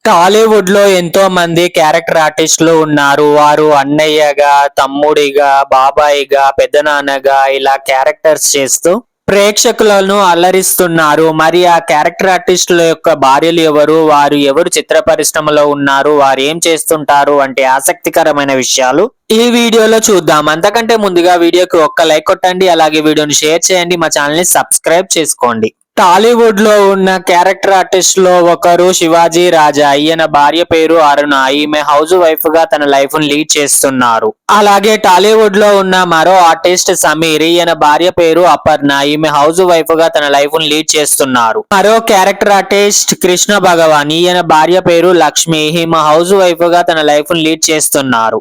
టాలీవుడ్ లో ఎంతో మంది క్యారెక్టర్ ఆర్టిస్టులు ఉన్నారు. వారు అన్నయ్యగా, తమ్ముడిగా, బాబాయిగా, పెద్దనాన్నగా ఇలా క్యారెక్టర్స్ చేస్తూ ప్రేక్షకులను అల్లరిస్తున్నారు. మరి ఆ క్యారెక్టర్ ఆర్టిస్టుల యొక్క భార్యలు ఎవరు? వారు ఎవరు చిత్ర పరిశ్రమలో ఉన్నారు? వారు ఏం చేస్తుంటారు? అంటే ఆసక్తికరమైన విషయాలు ఈ వీడియోలో చూద్దాం. అంతకంటే ముందుగా వీడియోకి ఒక్క లైక్ కొట్టండి. అలాగే వీడియోని షేర్ చేయండి. మా ఛానల్ ని సబ్స్క్రైబ్ చేసుకోండి. టాలీవుడ్ లో ఉన్న క్యారెక్టర్ ఆర్టిస్ట్ లో ఒకరు శివాజీ రాజా. ఈయన భార్య పేరు అరుణ. ఈమె హౌస్ వైఫ్ గా తన లైఫ్ ను లీడ్ చేస్తున్నారు. అలాగే టాలీవుడ్ లో ఉన్న మరో ఆర్టిస్ట్ సమీర్. ఈయన భార్య పేరు అపర్ణ. ఈమె హౌస్ వైఫ్ గా తన లైఫ్ ను లీడ్ చేస్తున్నారు. మరో క్యారెక్టర్ ఆర్టిస్ట్ కృష్ణ భగవాన్. ఈయన భార్య పేరు లక్ష్మి. ఈమె హౌస్ వైఫ్ గా తన లైఫ్ ను లీడ్ చేస్తున్నారు.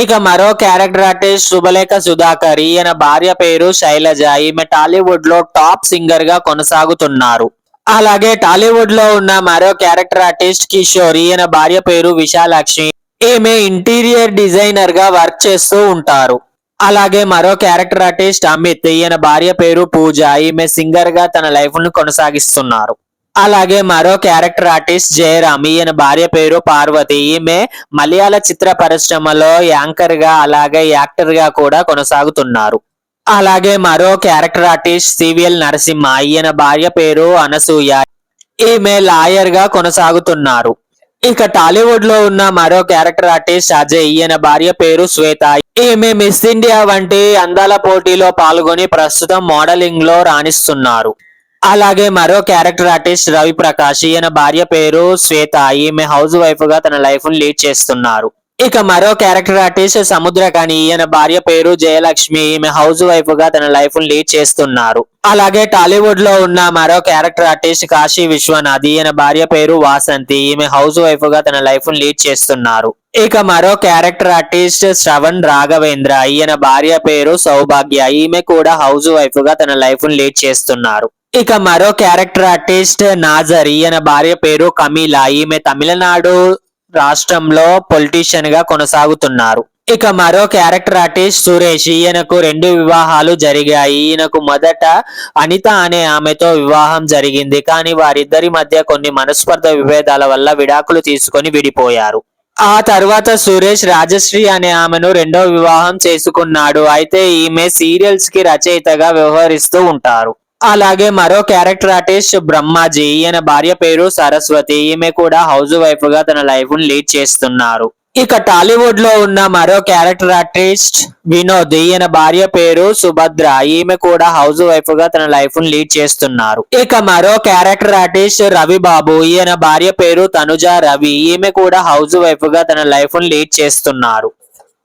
ఇక మరో క్యారెక్టర్ ఆర్టిస్ట్ శుభలేఖ సుధాకర్. ఈయన భార్య పేరు శైలజ. ఈమె టాలీవుడ్ లో టాప్ సింగర్ గా కొనసాగుతున్నారు. అలాగే టాలీవుడ్ లో ఉన్న మరో క్యారెక్టర్ ఆర్టిస్ట్ కిషోర్. ఈయన భార్య పేరు విశాలాక్షి. ఈమె ఇంటీరియర్ డిజైనర్ గా వర్క్ చేస్తూ ఉంటారు. అలాగే మరో క్యారెక్టర్ ఆర్టిస్ట్ అమిత్. ఈయన భార్య పేరు పూజ. ఈమె సింగర్ గా తన లైఫ్ ను కొనసాగిస్తున్నారు. అలాగే మరో క్యారెక్టర్ ఆర్టిస్ట్ జయరామ్. ఈయన భార్య పేరు పార్వతి. ఈమె మలయాళ చిత్ర పరిశ్రమలో యాంకర్ గా అలాగే యాక్టర్ గా కూడా కొనసాగుతున్నారు. అలాగే మరో క్యారెక్టర్ ఆర్టిస్ట్ సివిఎల్ నరసింహ. ఈయన భార్య పేరు అనసూయ. ఈమె లాయర్ గా కొనసాగుతున్నారు. ఇక టాలీవుడ్ లో ఉన్న మరో క్యారెక్టర్ ఆర్టిస్ట్ అజయ్. ఈయన భార్య పేరు శ్వేత. ఈమె మిస్ ఇండియా వంటి అందాల పోటీలో పాల్గొని ప్రస్తుతం మోడలింగ్ లో రాణిస్తున్నారు. అలాగే మరో క్యారెక్టర్ ఆర్టిస్ట్ రవి ప్రకాష్. ఈయన భార్య పేరు శ్వేత. ఈమె హౌస్ వైఫ్ గా తన లైఫ్ ను లీడ్ చేస్తున్నారు. ఇక మరో క్యారెక్టర్ ఆర్టిస్ట్ సముద్రకని. ఈయన భార్య పేరు జయలక్ష్మి. ఈమె హౌస్ వైఫ్ గా తన లైఫ్ ను లీడ్ చేస్తున్నారు. అలాగే టాలీవుడ్ లో ఉన్న మరో క్యారెక్టర్ ఆర్టిస్ట్ కాశీ విశ్వనాథ్. ఈయన భార్య పేరు వాసంతి. ఈమె హౌస్ వైఫ్ గా తన లైఫ్ ను లీడ్ చేస్తున్నారు. ఇక మరో క్యారెక్టర్ ఆర్టిస్ట్ శ్రవణ్ రాఘవేంద్ర. ఈయన భార్య పేరు సౌభాగ్య. ఈమె కూడా హౌస్ వైఫ్ గా తన లైఫ్ ను లీడ్ చేస్తున్నారు. ఇక మరో క్యారెక్టర్ ఆర్టిస్ట్ నాజర్. ఈయన భార్య పేరు కమీలా. ఈమె తమిళనాడు రాష్ట్రంలో పొలిటీషియన్ గా కొనసాగుతున్నారు. ఇక మరో క్యారెక్టర్ ఆర్టిస్ట్ సురేష్. ఈయనకు 2 వివాహాలు జరిగాయి. ఈయనకు మొదట అనిత అనే ఆమెతో వివాహం జరిగింది. కానీ వారిద్దరి మధ్య కొన్ని మనస్పర్ధ విభేదాల వల్ల విడాకులు తీసుకొని విడిపోయారు. ఆ తర్వాత సురేష్ రాజశ్రీ అనే ఆమెను 2వ వివాహం చేసుకున్నాడు. అయితే ఈమె సీరియల్స్ కి రచయితగా వ్యవహరిస్తూ ఉంటారు. అలాగే మరో క్యారెక్టర్ ఆర్టిస్ట్ బ్రహ్మాజీ. ఈయన భార్య పేరు సరస్వతి. ఈమె కూడా హౌస్ వైఫ్ గా తన లైఫ్ ను లీడ్ చేస్తున్నారు. ఇక టాలీవుడ్ లో ఉన్న మరో క్యారెక్టర్ ఆర్టిస్ట్ వినోద్. ఈయన భార్య పేరు సుభద్ర. ఈమె కూడా హౌస్ వైఫ్ గా తన లైఫ్ ను లీడ్ చేస్తున్నారు. ఇక మరో క్యారెక్టర్ ఆర్టిస్ట్ రవి బాబు. ఈయన భార్య పేరు తనుజ రవి. ఈమె కూడా హౌస్ వైఫ్ గా తన లైఫ్ ను లీడ్ చేస్తున్నారు.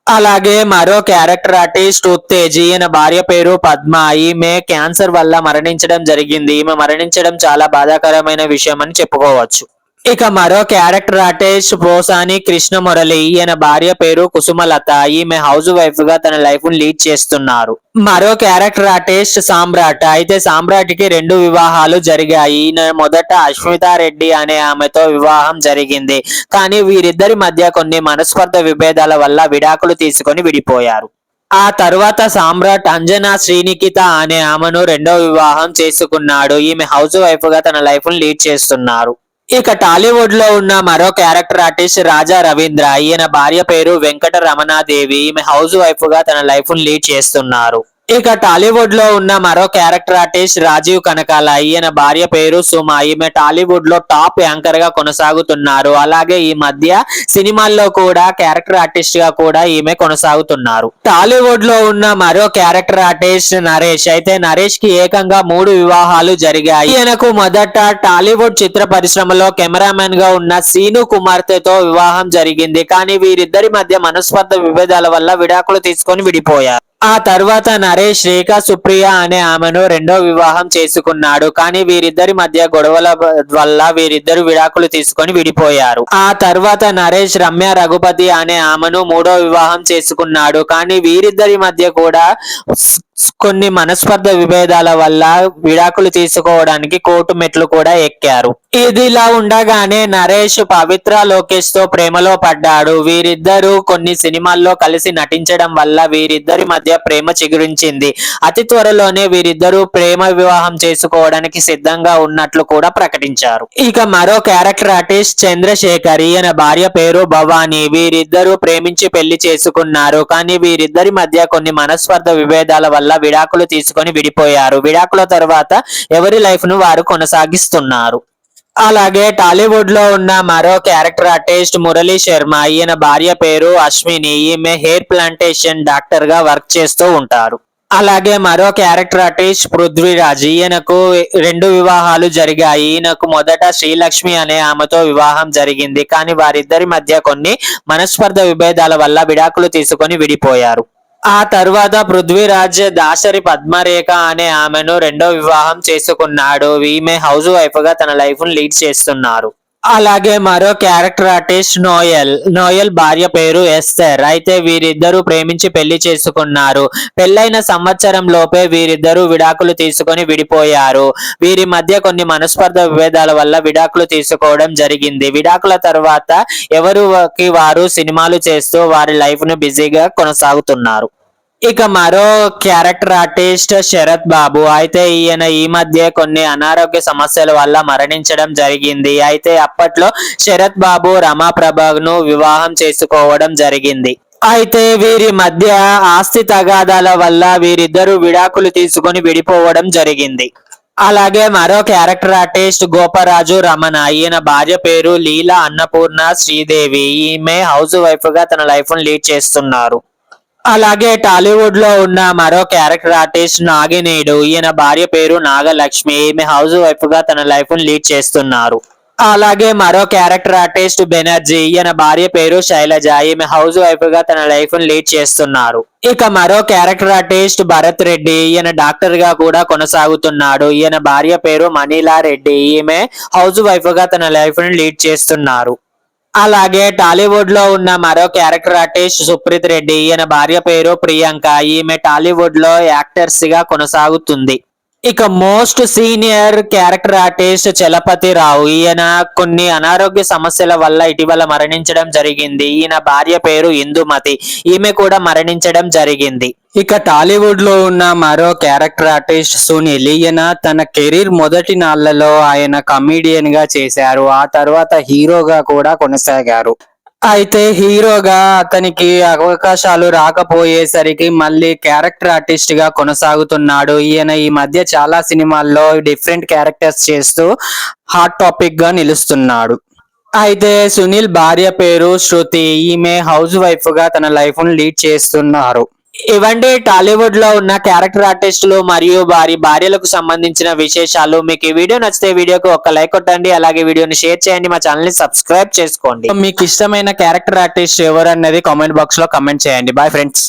అలాగే మరో క్యారెక్టర్ ఆర్టిస్ట్ ఉత్తేజ్. ఈయన భార్య పేరు పద్మ. ఈమె క్యాన్సర్ వల్ల మరణించడం జరిగింది. ఈమె మరణించడం చాలా బాధాకరమైన విషయం అని చెప్పుకోవచ్చు. ఇక మరో క్యారెక్టర్ ఆర్టిస్ట్ పోసాని కృష్ణ మురళి. ఈయన భార్య పేరు కుసుమలత. ఈమె హౌస్ వైఫ్ గా తన లైఫ్ ను లీడ్ చేస్తున్నారు. మరో క్యారెక్టర్ ఆర్టిస్ట్ సామ్రాట్. అయితే సామ్రాట్ కి 2 వివాహాలు జరిగాయి. ఈయన మొదట అశ్మితారెడ్డి అనే ఆమెతో వివాహం జరిగింది. కానీ వీరిద్దరి మధ్య కొన్ని మనస్పర్ధ విభేదాల వల్ల విడాకులు తీసుకొని విడిపోయారు. ఆ తర్వాత సామ్రాట్ అంజనా శ్రీనికిత అనే ఆమెను 2వ వివాహం చేసుకున్నాడు. ఈమె హౌస్ వైఫ్ గా తన లైఫ్ ను లీడ్ చేస్తున్నారు. ఇక టాలీవుడ్ లో ఉన్న మరో క్యారెక్టర్ ఆర్టిస్ట్ రాజా రవీంద్ర. ఈయన భార్య పేరు వెంకట రమణాదేవి. ఈమె హౌస్ వైఫ్ గా తన లైఫ్ ను లీడ్ చేస్తున్నారు. ఇక టాలీవుడ్ లో ఉన్న మరో క్యారెక్టర్ ఆర్టిస్ట్ రాజీవ్ కనకాల. ఈయన భార్య పేరు సుమ. ఈమె టాలీవుడ్ లో టాప్ యాంకర్ గా కొనసాగుతున్నారు. అలాగే ఈ మధ్య సినిమాల్లో కూడా క్యారెక్టర్ ఆర్టిస్ట్ గా కూడా ఈమె కొనసాగుతున్నారు. టాలీవుడ్ లో ఉన్న మరో క్యారెక్టర్ ఆర్టిస్ట్ నరేష్. అయితే నరేష్ కి ఏకంగా 3 వివాహాలు జరిగాయి. ఈయనకు మొదట టాలీవుడ్ చిత్ర పరిశ్రమలో కెమెరామెన్ గా ఉన్న సీను కుమార్తెతో వివాహం జరిగింది. కానీ వీరిద్దరి మధ్య మనస్పర్ధ విభేదాల వల్ల విడాకులు తీసుకొని విడిపోయారు. ఆ తర్వాత నరేష్ రేఖా సుప్రియ అనే ఆమెను 2వ వివాహం చేసుకున్నాడు. కానీ వీరిద్దరి మధ్య గొడవల వల్ల వీరిద్దరు విడాకులు తీసుకొని విడిపోయారు. ఆ తర్వాత నరేష్ రమ్య రఘుపతి అనే ఆమెను 3వ వివాహం చేసుకున్నాడు. కానీ వీరిద్దరి మధ్య కూడా కొన్ని మనస్పర్ధ విభేదాల వల్ల విడాకులు తీసుకోవడానికి కోర్టు మెట్లు కూడా ఎక్కారు. ఇదిలా ఉండగానే నరేష్ పవిత్ర లోకేష్ తో ప్రేమలో పడ్డాడు. వీరిద్దరూ కొన్ని సినిమాల్లో కలిసి నటించడం వల్ల వీరిద్దరి మధ్య ప్రేమ చిగురించింది. అతి త్వరలోనే వీరిద్దరూ ప్రేమ వివాహం చేసుకోవడానికి సిద్ధంగా ఉన్నట్లు కూడా ప్రకటించారు. ఇక మరో క్యారెక్టర్ ఆర్టిస్ట్ చంద్రశేఖర్, ఈయన భార్య పేరు భవానీ. వీరిద్దరూ ప్రేమించి పెళ్లి చేసుకున్నారు. కానీ వీరిద్దరి మధ్య కొన్ని మనస్పర్ధ విభేదాల వల్ల విడాకులు తీసుకొని విడిపోయారు. విడాకుల తర్వాత ఎవరి లైఫ్ ను వారు కొనసాగిస్తున్నారు. అలాగే టాలీవుడ్ లో ఉన్న మరో క్యారెక్టర్ ఆర్టిస్ట్ మురళీ శర్మ. ఈయన భార్య పేరు అశ్విని. ఈమె హెయిర్ ప్లాంటేషన్ డాక్టర్ గా వర్క్ చేస్తూ ఉంటారు. అలాగే మరో క్యారెక్టర్ ఆర్టిస్ట్ పృథ్వీరాజ్. ఈయనకు 2 వివాహాలు జరిగాయి. ఈయనకు మొదట శ్రీలక్ష్మి అనే ఆమెతో వివాహం జరిగింది. కానీ వారిద్దరి మధ్య కొన్ని మనస్పర్ధ విభేదాల వల్ల విడాకులు తీసుకొని విడిపోయారు. ఆ తర్వాత పృథ్వీరాజ్ దాసరి పద్మరేఖ అనే ఆమెను 2వ వివాహం చేసుకున్నాడు. ఈమె హౌస్ వైఫ్ గా తన లైఫ్ ను లీడ్ చేస్తున్నారు. అలాగే మరో క్యారెక్టర్ ఆర్టిస్ట్ నోయల్ భార్య పేరు ఎస్తర్. అయితే వీరిద్దరూ ప్రేమించి పెళ్లి చేసుకున్నారు. పెళ్లైన సంవత్సరం లోపే వీరిద్దరూ విడాకులు తీసుకొని విడిపోయారు. వీరి మధ్య కొన్ని మనస్పర్ధ విభేదాల వల్ల విడాకులు తీసుకోవడం జరిగింది. విడాకుల తర్వాత ఎవరికి వారు సినిమాలు చేస్తూ వారి లైఫ్ ను బిజీగా కొనసాగుతున్నారు. ఇక మరో క్యారెక్టర్ ఆర్టిస్ట్ శరత్ బాబు. అయితే ఈయన ఈ మధ్య కొన్ని అనారోగ్య సమస్యల వల్ల మరణించడం జరిగింది. అయితే అప్పట్లో శరత్ బాబు రమాప్రభను వివాహం చేసుకోవడం జరిగింది. అయితే వీరి మధ్య ఆస్తి తగాదాల వల్ల వీరిద్దరూ విడాకులు తీసుకొని విడిపోవడం జరిగింది. అలాగే మరో క్యారెక్టర్ ఆర్టిస్ట్ గోపరాజు రమణ. ఈయన భార్య పేరు లీలా అన్నపూర్ణ శ్రీదేవి. ఈమె హౌస్ వైఫ్ గా తన లైఫ్ ను లీడ్ చేస్తున్నారు. అలాగే టాలీవుడ్ లో ఉన్న మరో క్యారెక్టర్ ఆర్టిస్ట్ నాగినేడు. ఈయన భార్య పేరు నాగలక్ష్మి. ఈమె హౌస్ వైఫ్ గా తన లైఫ్ ను లీడ్ చేస్తున్నారు. అలాగే మరో క్యారెక్టర్ ఆర్టిస్ట్ బెనర్జీ. ఈయన భార్య పేరు శైలజ. ఈమె హౌస్ వైఫ్ గా తన లైఫ్ ను లీడ్ చేస్తున్నారు. ఇక మరో క్యారెక్టర్ ఆర్టిస్ట్ భరత్ రెడ్డి. ఈయన డాక్టర్ గా కూడా కొనసాగుతున్నాడు. ఈయన భార్య పేరు మనీలా రెడ్డి. ఈమె హౌస్ వైఫ్ గా తన లైఫ్ ను లీడ్ చేస్తున్నారు. అలాగే టాలీవుడ్ లో ఉన్న మరో క్యారెక్టర్ ఆర్టిస్ట్ సుప్రీత్ రెడ్డి. ఈయన భార్య పేరు ప్రియాంక. ఈమె టాలీవుడ్ లో యాక్టర్స్ గా కొనసాగుతుంది. ఇక most senior character artist Chalapathi Rao. ఈయన కొన్ని అనారోగ్య సమస్యల వల్ల ఇటీవల మరణించడం జరిగింది. ఈయన భార్య పేరు ఇందుమతి. ఈమె కూడా మరణించడం జరిగింది. ఇక టాలీవుడ్ లో ఉన్న మరో క్యారెక్టర్ ఆర్టిస్ట్ సునీల్. ఈయన తన కెరీర్ మొదటి నాళ్లలో ఆయన కమీడియన్ గా చేశారు. ఆ తర్వాత హీరోగా కూడా కొనసాగారు. అయితే హీరోగా అతనికి అవకాశాలు రాకపోయేసరికి మళ్ళీ క్యారెక్టర్ ఆర్టిస్ట్ గా కొనసాగుతున్నాడు. ఈయన ఈ మధ్య చాలా సినిమాల్లో డిఫరెంట్ క్యారెక్టర్స్ చేస్తూ హాట్ టాపిక్ గా నిలుస్తున్నాడు. అయితే సునీల్ భార్య పేరు శృతి. ఈమె హౌస్ వైఫ్ గా తన లైఫ్ ను లీడ్ చేస్తున్నారు. ఇవండి టాలీవుడ్ లో ఉన్న క్యారెక్టర్ ఆర్టిస్టులు మరియు వారి భార్యలకు సంబంధించిన విశేషాలు. మీకు ఈ వీడియో నచ్చితే వీడియోకి ఒక లైక్ కొట్టండి. అలాగే వీడియోని షేర్ చేయండి. మా ఛానల్ ని సబ్స్క్రైబ్ చేసుకోండి. మీకు ఇష్టమైన క్యారెక్టర్ ఆర్టిస్ట్ ఎవరు అన్నది కామెంట్ బాక్స్ లో కామెంట్ చేయండి. Bye friends.